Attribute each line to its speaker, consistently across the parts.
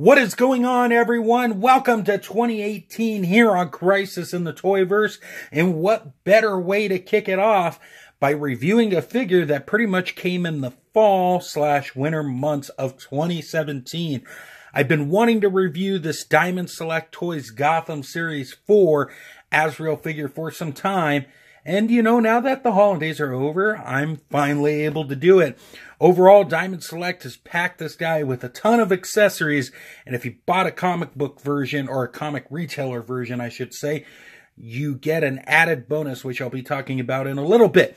Speaker 1: What is going on, everyone? Welcome to 2018 here on Crisis in the Toyverse. And what better way to kick it off by reviewing a figure that pretty much came in the fall/winter months of 2017. I've been wanting to review this Diamond Select Toys Gotham Series 4 Azrael figure for some time. And, you know, now that the holidays are over, I'm finally able to do it. Overall, Diamond Select has packed this guy with a ton of accessories. And if you bought a comic book version, or a comic retailer version, I should say, you get an added bonus, which I'll be talking about in a little bit.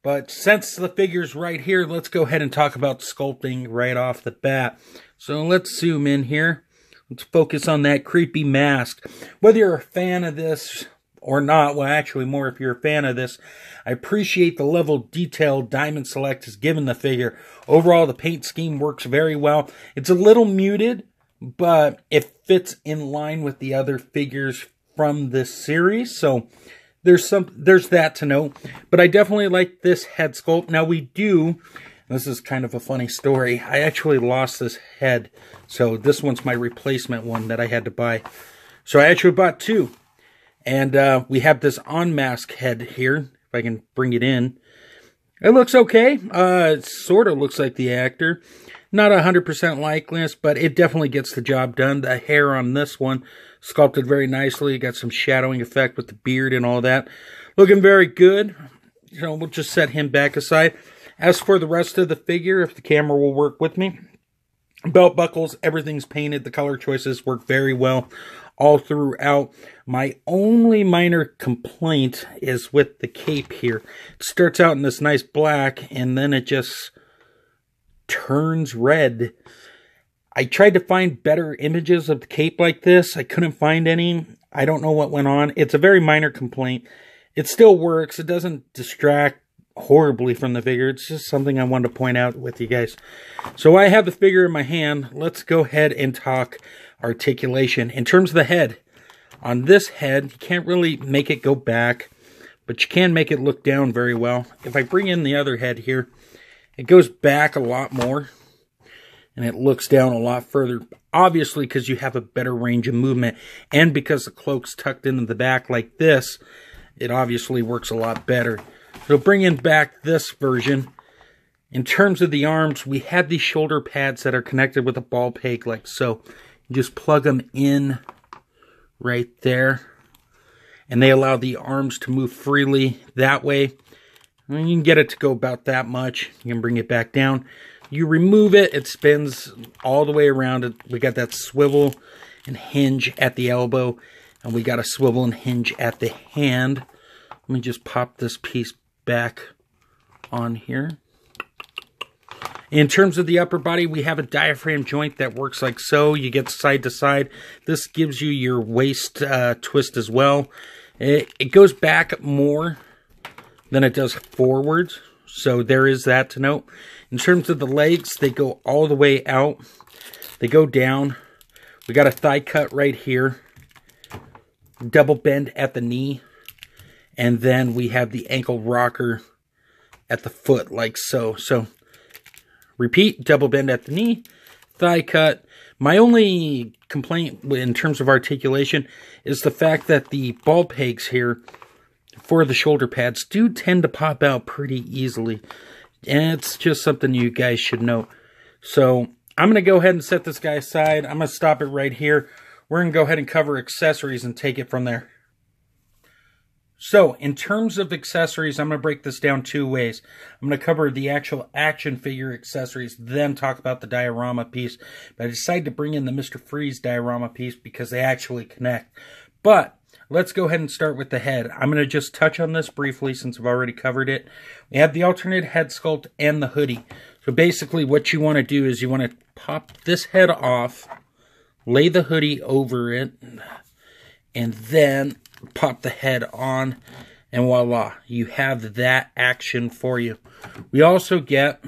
Speaker 1: But since the figure's right here, let's go ahead and talk about sculpting right off the bat. So let's zoom in here. Let's focus on that creepy mask. Whether you're a fan of this or not, well, actually more if you're a fan of this, I appreciate the level of detail Diamond Select has given the figure. Overall, the paint scheme works very well. It's a little muted, but it fits in line with the other figures from this series, so there's that to note. But I definitely like this head sculpt. Now this is kind of a funny story. I actually lost this head, so this one's my replacement one that I had to buy. So I actually bought two. And we have this on-mask head here, if I can bring it in. It looks okay. It sort of looks like the actor. Not 100% likeness, but it definitely gets the job done. The hair on this one sculpted very nicely. Got some shadowing effect with the beard and all that. Looking very good. So we'll just set him back aside. As for the rest of the figure, if the camera will work with me, belt buckles, everything's painted. The color choices work very well all throughout. My only minor complaint is with the cape here. It starts out in this nice black, and then it just turns red. I tried to find better images of the cape like this. I couldn't find any. I don't know what went on. It's a very minor complaint. It still works. It doesn't distract horribly from the figure. It's just something I wanted to point out with you guys. So I have the figure in my hand. Let's go ahead and talk articulation. In terms of the head, on this head, you can't really make it go back, but you can make it look down very well. If I bring in the other head here, it goes back a lot more, and it looks down a lot further, obviously because you have a better range of movement, and because the cloak's tucked into the back like this, it obviously works a lot better. So bringing back this version, in terms of the arms, we have these shoulder pads that are connected with a ball peg like so. You just plug them in right there, and they allow the arms to move freely that way. And you can get it to go about that much. You can bring it back down. You remove it, it spins all the way around. We got that swivel and hinge at the elbow, and we got a swivel and hinge at the hand. Let me just pop this piece back on here. In terms of the upper body, we have a diaphragm joint that works like so. You get side to side. This gives you your waist twist as well. It goes back more than it does forwards, so there is that to note. In terms of the legs, they go all the way out. They go down. We got a thigh cut right here. Double bend at the knee. And then we have the ankle rocker at the foot like so. So repeat, double bend at the knee, thigh cut. My only complaint in terms of articulation is the fact that the ball pegs here for the shoulder pads do tend to pop out pretty easily. And it's just something you guys should know. So I'm going to go ahead and set this guy aside. I'm going to stop it right here. We're going to go ahead and cover accessories and take it from there. So, in terms of accessories, I'm going to break this down two ways. I'm going to cover the actual action figure accessories, then talk about the diorama piece. But I decided to bring in the Mr. Freeze diorama piece because they actually connect. But let's go ahead and start with the head. I'm going to just touch on this briefly since I've already covered it. We have the alternate head sculpt and the hoodie. So basically what you want to do is you want to pop this head off, lay the hoodie over it, and then pop the head on, and voila, you have that action for you. We also get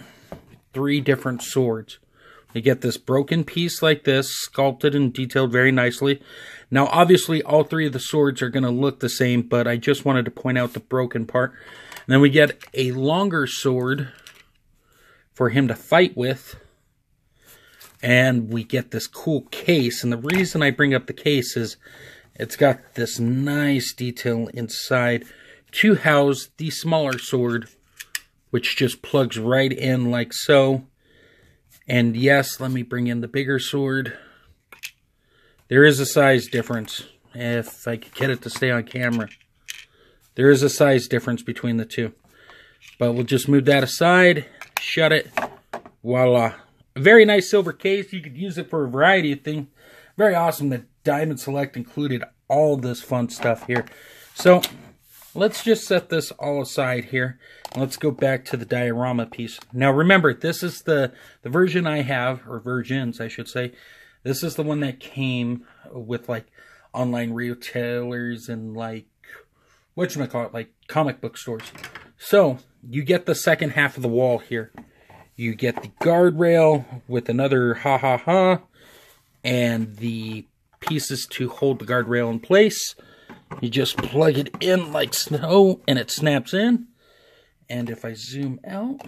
Speaker 1: 3 different swords. We get this broken piece like this, sculpted and detailed very nicely. Now, obviously, all 3 of the swords are going to look the same, but I just wanted to point out the broken part. And then we get a longer sword for him to fight with. And we get this cool case. And the reason I bring up the case is it's got this nice detail inside to house the smaller sword, which just plugs right in like so. And yes, let me bring in the bigger sword. There is a size difference. If I could get it to stay on camera. There is a size difference between the two. But we'll just move that aside, shut it, voila. A very nice silver case. You could use it for a variety of things. Very awesome that Diamond Select included all this fun stuff here. So let's just set this all aside here. Let's go back to the diorama piece. Now remember, this is the version I have, or versions I should say. This is the one that came with like online retailers and like, whatchamacallit, like comic book stores. So you get the second half of the wall here. You get the guardrail with another ha-ha-ha, and the pieces to hold the guardrail in place. You just plug it in like so, and it snaps in. And if I zoom out,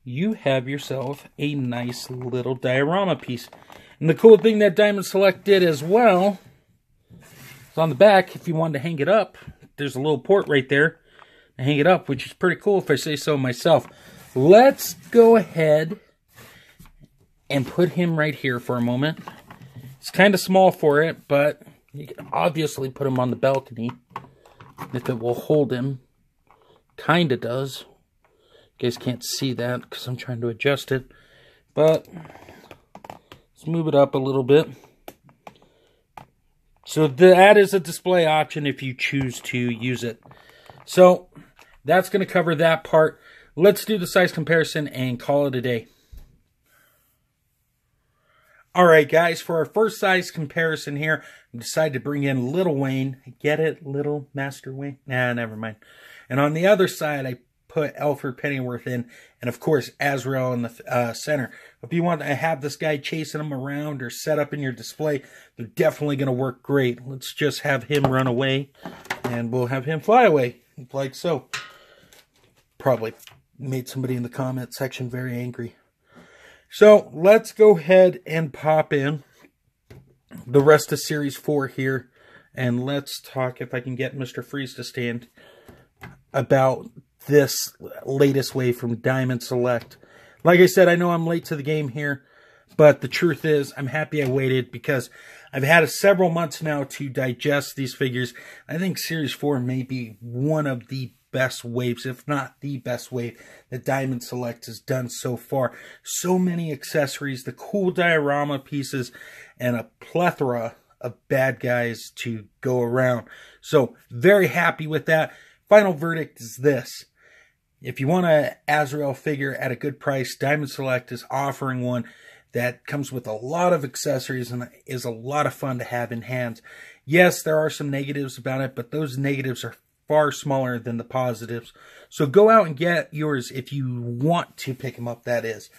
Speaker 1: you have yourself a nice little diorama piece. And the cool thing that Diamond Select did as well is on the back, if you wanted to hang it up, there's a little port right there to hang it up, which is pretty cool if I say so myself. Let's go ahead and put him right here for a moment. It's kind of small for it, but you can obviously put him on the balcony if it will hold him. Kind of does. You guys can't see that because I'm trying to adjust it. But let's move it up a little bit. So that is a display option if you choose to use it. So that's going to cover that part. Let's do the size comparison and call it a day. Alright guys, for our first size comparison here, I decided to bring in Little Wayne. Get it? Little Master Wayne? Nah, never mind. And on the other side, I put Alfred Pennyworth in, and of course Azrael in the center. If you want to have this guy chasing him around or set up in your display, they're definitely going to work great. Let's just have him run away, and we'll have him fly away, like so. Probably made somebody in the comment section very angry. So let's go ahead and pop in the rest of Series 4 here, and let's talk, if I can get Mr. Freeze to stand, about this latest wave from Diamond Select. Like I said, I know I'm late to the game here, but the truth is I'm happy I waited because I've had several months now to digest these figures. I think Series 4 may be one of the best waves, if not the best wave that Diamond Select has done so far. So many accessories, the cool diorama pieces, and a plethora of bad guys to go around. So very happy with that. Final verdict is this. If you want an Azrael figure at a good price, Diamond Select is offering one that comes with a lot of accessories and is a lot of fun to have in hands. Yes, there are some negatives about it, but those negatives are far smaller than the positives. So go out and get yours if you want to pick them up, that is.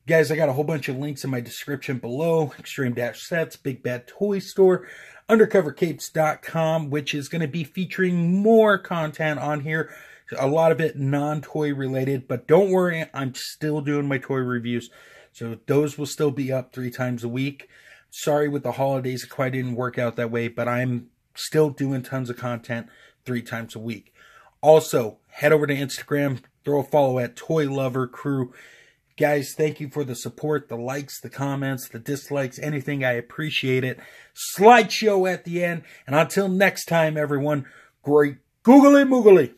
Speaker 1: Guys, I got a whole bunch of links in my description below. Extreme Dash Sets, Big Bad Toy Store, undercovercapes.com, which is going to be featuring more content on here. A lot of it non-toy related, but don't worry, I'm still doing my toy reviews. So those will still be up 3 times a week. Sorry with the holidays, it quite didn't work out that way, but I'm still doing tons of content 3 times a week. Also, head over to Instagram, throw a follow at Toy Lover Crew. Guys, thank you for the support, the likes, the comments, the dislikes, anything. I appreciate it. Slideshow at the end. And until next time, everyone, great googly moogly.